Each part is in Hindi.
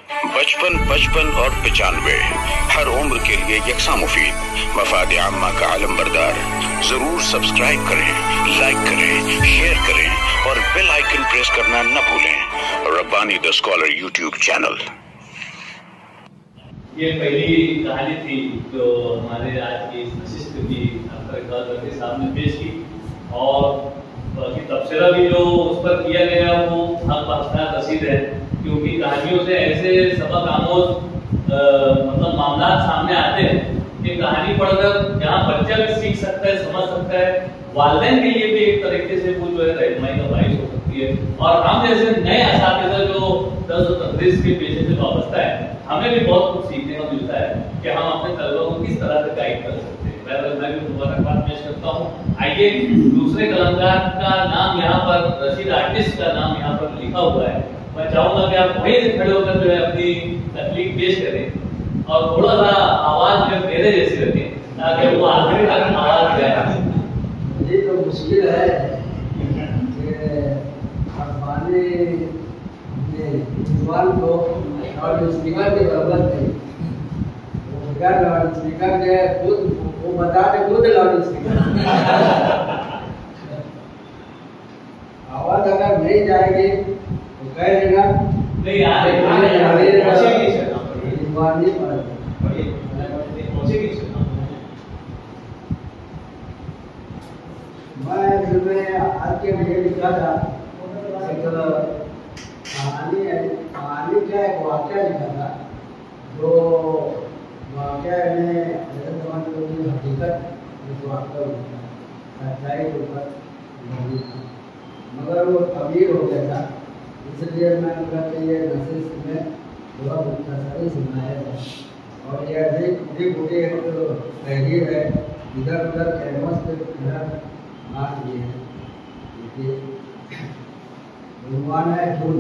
55 55 और 95 हर उम्र के लिए यकसा मुफीद। मफाद आम्मा का आलम बरदार। जरूर सब्सक्राइब करें, लाइक करें, शेयर करें और बेल आइकन प्रेस करना न भूलें। Rabbani the scholar YouTube channel. ये पहली कहानी थी जो हमारे आज की नशिस्त की अख्तर इकबाल रफ़ी साहब ने पेश की, और बाकी तबसरा भी जो उस पर किया गया वो हक बख्शनाक रसीद है, क्योंकि कहानियों से ऐसे सबक आमोज मतलब मामला सामने आते हैं कि कहानी पढ़कर जहाँ बच्चा भी सीख सकता है, समझ सकता है, वालिदैन के लिए भी एक तरीके से वो जो है रहनुमाई का बाइस हो सकती है। और हम जैसे नए असातिज़ा जो दर्स और तदरीस के पेशे से वाबस्ता है, हमें भी बहुत कुछ सीखने को मिलता है कि हम अपने तलबा को किस तरह से गाइड कर सकते हैं। मैं भी मुबारकबाद पेश करता हूँ। आइए, दूसरे कलमकार का नाम यहाँ पर, रशीद आर्टिस्ट का नाम यहाँ पर लिखा हुआ है। मैं चाहूंगा कि आप वहीं से खड़े होकर जो है अपनी तकलीफ पेश करें और थोड़ा सा आवाज जो मेरे जैसी रखें, ताकि वो आखिरी तक आवाज जाए। ये तो मुश्किल है जुबान को लाउड स्पीकर की जरूरत नहीं। लाउड स्पीकर जो है खुद वो बता दे, खुद लाउड स्पीकर आवाज अगर नहीं जाएगी तो कह देना नहीं यार, मैं आज के लिए लिखा था कहानी क्या एक वाक्य लिखा था, जो वाक्य ने हकीकत वाक्य सच्चाई के ऊपर, मगर वो अमीर हो गया था, इसलिए मैं ये नशिस्त में बहुत मुख्तसरी सुनाया था। और ये अधिक बुरी एक तहरीर है, इधर उधर कैमस पे इधर मार दिए हैं। भगवान है धुन।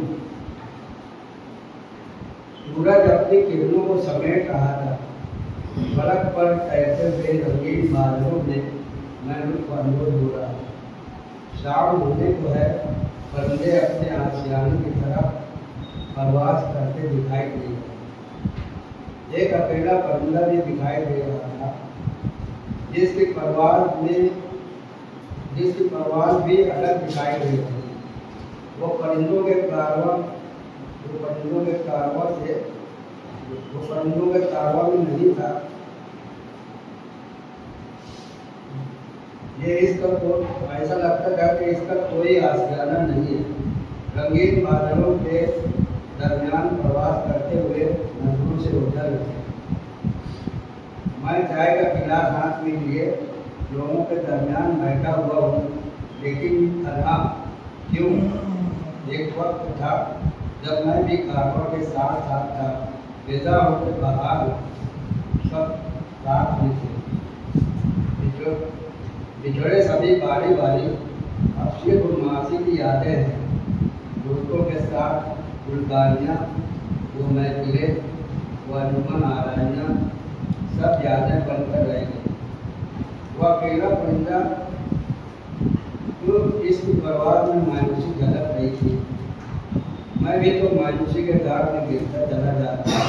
सूरज अपनी किरणों को समेट रहा था, फलक पर ऐसे बेरंगीन बादलों में मैं लुत्फ अंदोज हो रहा था। शाम होने को है, परिंदे अपने आशियाने की तरफ परवाज करते दिखाई दे रहे। एक अकेला परिंदा भी दिखाई दे रहा था, जिसकी परवाज भी अलग दिखाई दे रही। वो परिंदों के कारवां में नहीं था। ये इसका ऐसा लगता था कि इसका कोई आशियाना नहीं है। रंगीन बादलों के दरमियान प्रवास करते हुए नजरों से उतर उठे। मैं चाय का गिलास हाथ में लिए लोगों के दरमियान बैठा हुआ हूँ, लेकिन तन्हा क्यों? एक वक्त था जब मैं भी कारवां के साथ साथ था, बेजा होकर बाहर सब साथ में थे। बिछड़े सभी बारी बारी अफसी गुरमासी की यादें हैं। दोस्तों के साथ गुलकारियाँ, वो महफिलें, वो अनूमन आराइयाँ, सब यादें बनकर रह गई। वह अकेला परिंदा तो इस परवाज में मायूसी झलक रही थी। मैं भी तो मायूसी के दाग में गिरता चला जाता था,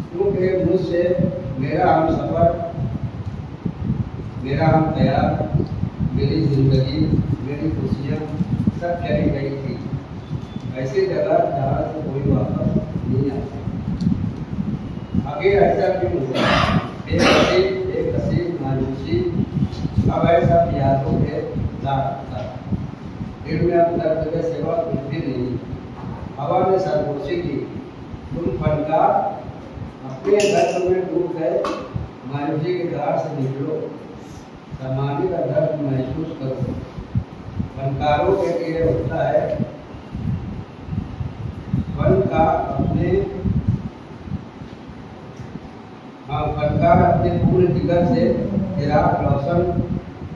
क्योंकि मुझसे मेरा हम सफर, मेरा हम ख्याल, मेरी जिंदगी, मेरी खुशियाँ सब चली गई थी ऐसी जगह जहाँ से कोई वापस नहीं आता। आगे ऐसा क्यों हुआ? एक हसीन मायूसी अब ऐसा यादों के साथ था। दिल में अब दर्द के सिवा कुछ भी नहीं। हवा में सरगोशी की। तुम फनकार अपने दर्द में डूब गए, मायूसी के धार से निकलो, समाने का दर्द महसूस करो। फनकारों के लिए होता है फनकार अपने पूर्ण जिगर से चिराग रोशन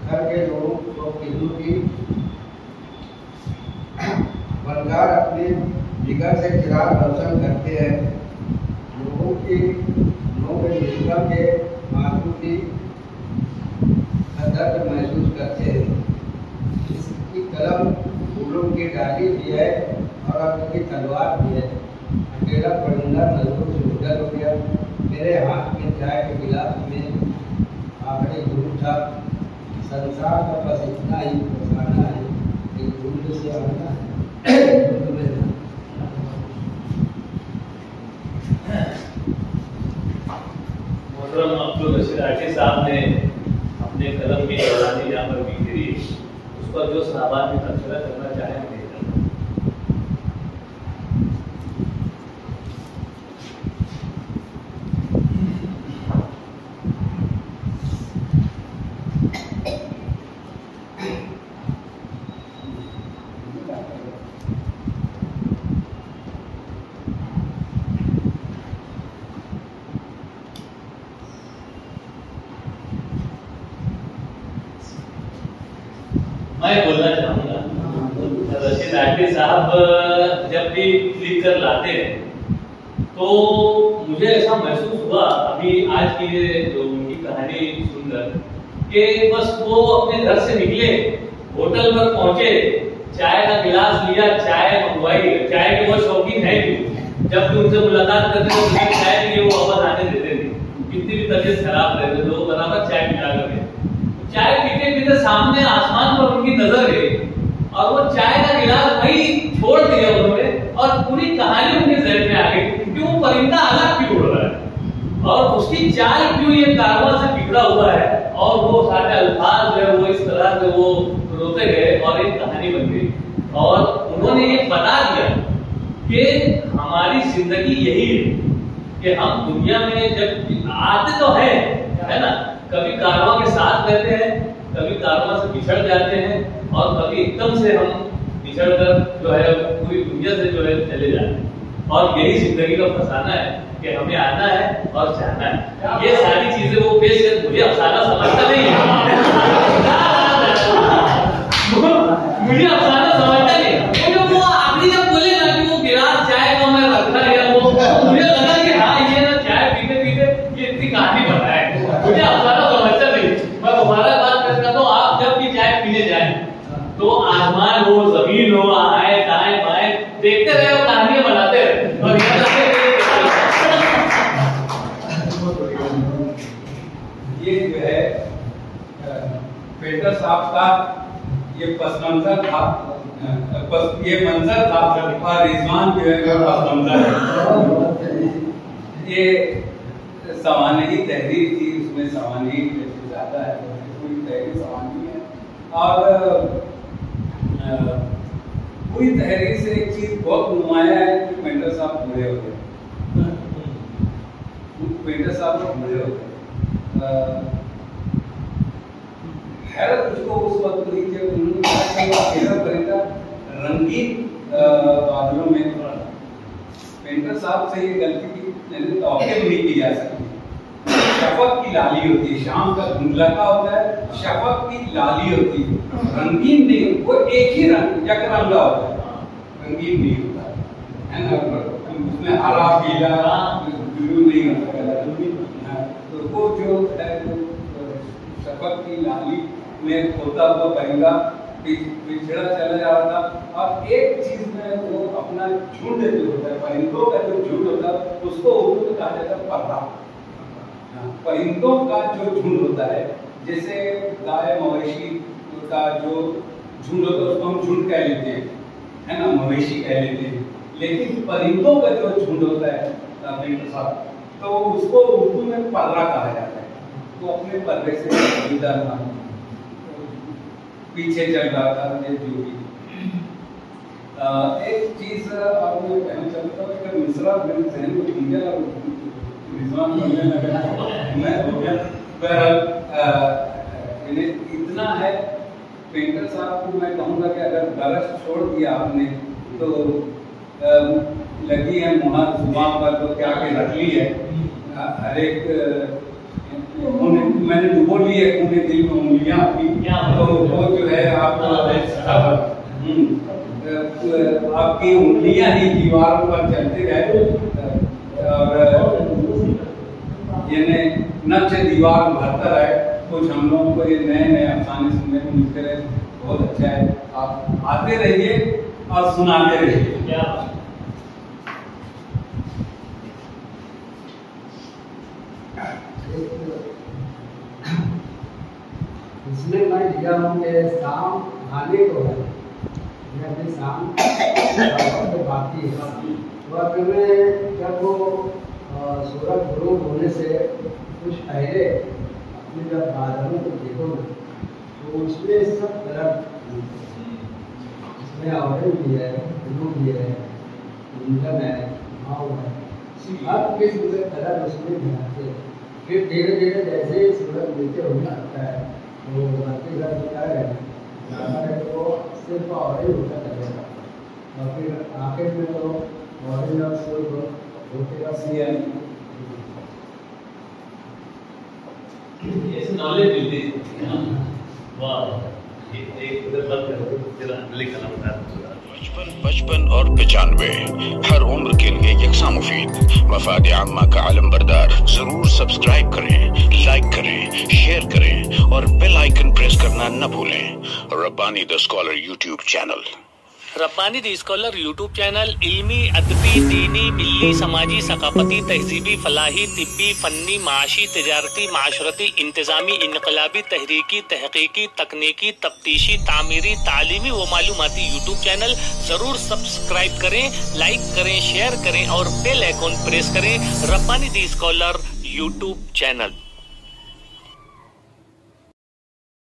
करके लोगों को किरणों की फनकार अपने जिगर से चिराग रोशन करते हैं, लोगों की जीवन के आंसू की दर्द महसूस करते हैं। इसकी कलम फूलों की डाली भी है और ऊपर की तलवार भी है। अकेला परिंदा नजरों से गुजर हो गया। मेरे हाथ में चाय के गिलास में आखिरी घूंट था। संसार का बस इतना ही फसाना है कि घूंट से आना है, घूंट में जाना। मोहतरम अब्दुल रशीद आठी साहब ने अपने कलम की जवानी जहाँ पर बिखरी उस पर जो साहबान में तबसरा करना चाहे हम मैं बोलना चाहूँगा, रशीद आठी साहब जब भी लिख कर लाते हैं तो मुझे ऐसा महसूस हुआ अभी आज की जो उनकी कहानी सुनकर कि बस वो अपने घर से निकले, होटल पर पहुंचे, चाय का गिलास लिया, चाय मंगवाई। चाय के वो शौकीन है क्यों, जब भी उनसे मुलाकात करते तो मुझे चाय के लिए वो वापस आने देते थे। कितनी भी तबीयत खराब रहते तो बराबर चाय पिला करके, चाय पीते पीते सामने आसमान पर उनकी नजर गई और वो चाय का गिलास वही छोड़ दिया उन्होंने और पूरी कहानी उनके जहन में आ गई। क्यों परिंदा अलग क्यों उड़ रहा है और उसकी चाल क्यों ये कारवां से बिगड़ा हुआ है, और वो सारे अल्फाज जो है वो इस तरह से वो रोते गए और एक कहानी बन गई। और उन्होंने ये बता दिया कि हमारी जिंदगी यही है कि हम दुनिया में जब आते तो है ना, कभी कारवां के साथ रहते हैं, कभी कारवां से बिछड़ जाते हैं और कभी एकदम से हम बिछड़ कर जो है पूरी दुनिया से जो है चले जाते हैं। और यही जिंदगी का फसाना है कि हमें आना है और जाना है। ये सारी चीजें वो पेश कर, मुझे अफसाना समझता नहीं है मुझे अफसाना समझता नहीं है, क्योंकि वो आपने जब बोले ना कि वो गिलास चाय का मैं रखा है वो, मुझे लगा कि हाँ ये ना चाय पीते पीते ये इतनी कहानी बता है। मुझे अफसाना समझता नहीं। मैं दोबारा बात करता हूँ, आप जब भी चाय पीने जाए तो आसमान हो, जमीन हो, आए दाएं बाएं देखते रहे और कहानियां बनाते रहे और ये जो है पेंटर साहब का ये पस मंजर था, ये मंजर था और रिजवान जो है पस मंजर है। ये सवाने की तहरीर थी, उसमें सवानी ज्यादा है, पूरी तहरीर सवानी है। और पूरी तहरीर से एक चीज बहुत नुमाया है कि पेंटर साहब बूढ़े हो गए। पेंटर साहब बूढ़े हो गए। हैरत मुझको उस वक्त हुई जब उन्होंने कहा कि अकेला परिंदा रंगीन बादलों में। पेंटर साहब से ये गलती की तौक़े नहीं की जा सकती। शफक की लाली होती है, शाम का धुंधला का होता है, शफक की लाली होती है, रंगीन नहीं, वो एक ही रंग यकरंगा होता है, रंगीन नहीं होता है ना, उसमें हरा पीला ब्लू नहीं होता। तो वो जो है शफक की लाली में होता हुआ परिंदा पिछड़ा चला जा रहा था। और एक चीज में वो अपना झुंड जो होता है, परिंदों का जो झुंड होता है उसको उर्दू में कहा जाता है पर्रा। परिंदों का जो झुंड होता है, जैसे गाय मवेशी का जो झुंड होता है उसको हम झुंड कह लेते हैं, है ना, मवेशी कह लेते हैं। लेकिन परिंदों का जो झुंड होता है पेंटर साहब, तो उसको उर्दू में पर्रा कहा जाता है। तो अपने पर्रे से इधर था, पीछे चल रहा था जो भी। एक चीज और मैं कहना चाहता हूँ कि मिश्रा मेरे जहन को घूम गया और रिजवान बनने लगा, मैं हो गया। पर इतना है पेंटर साहब को मैं कहूँगा कि अगर बरस छोड़ दिया आपने तो लगी है मुहर जुबान पर तो क्या के रख ली है। हर एक मैंने डुबो ली है पूरे दिल में उंगलियां अपनी, तो वो जो है आपकी उंगलियां ही दीवारों पर चलते रहे और यानी नक्श दीवार भरता रहे। कुछ हम लोगों को ये नए नए अफसाने सुनने को मिलते रहे, बहुत अच्छा है। आप आते रहिए और सुनाते रहिए। बाकी वाकई में जब वो सूरज गुरूब होने से कुछ पहले अपने जब बादलों को देखो तो उसमें सब कलर, इसमें ऑरेंज भी है, ब्लू भी है, इंजन है, भाव है, हर किस्म के कलर उसमें दिखाते हैं। फिर धीरे धीरे जैसे ही सूरज नीचे होने लगता है तो बाकी घर होता है तो सिर्फ ऑरेंज होता चलेगा और फिर आखिर में तो ऑरेंज और सिर्फ होतेगा सीएम। ऐसे नॉलेज मिलती है। वाह, एक उधर बंद करो, तेरा अगले कलम का 55 और 95 हर उम्र के लिए यकसा मुफीद। मफाद आम्मा का आलम बरदार। जरूर सब्सक्राइब करें, लाइक करें, शेयर करें और बेल आइकन प्रेस करना न भूलें। Rabbani the scholar YouTube channel. Rabbani the scholar YouTube channel इल्मी, अदबी, दीनी, मिल्ली, समाजी, सकाफती, तहजीबी, फलाही, तिब्बी, फन्नी, माशी, तिजारती, माशरती, इंतजामी, इनकलाबी, तहरीकी, तहकीकी, तकनीकी, तफ्तीशी, तामीरी, तालीमी व मालूमाती यूट्यूब चैनल जरूर सब्सक्राइब करें, लाइक करें, शेयर करें और बेल आइकन प्रेस करें। Rabbani the scholar YouTube channel.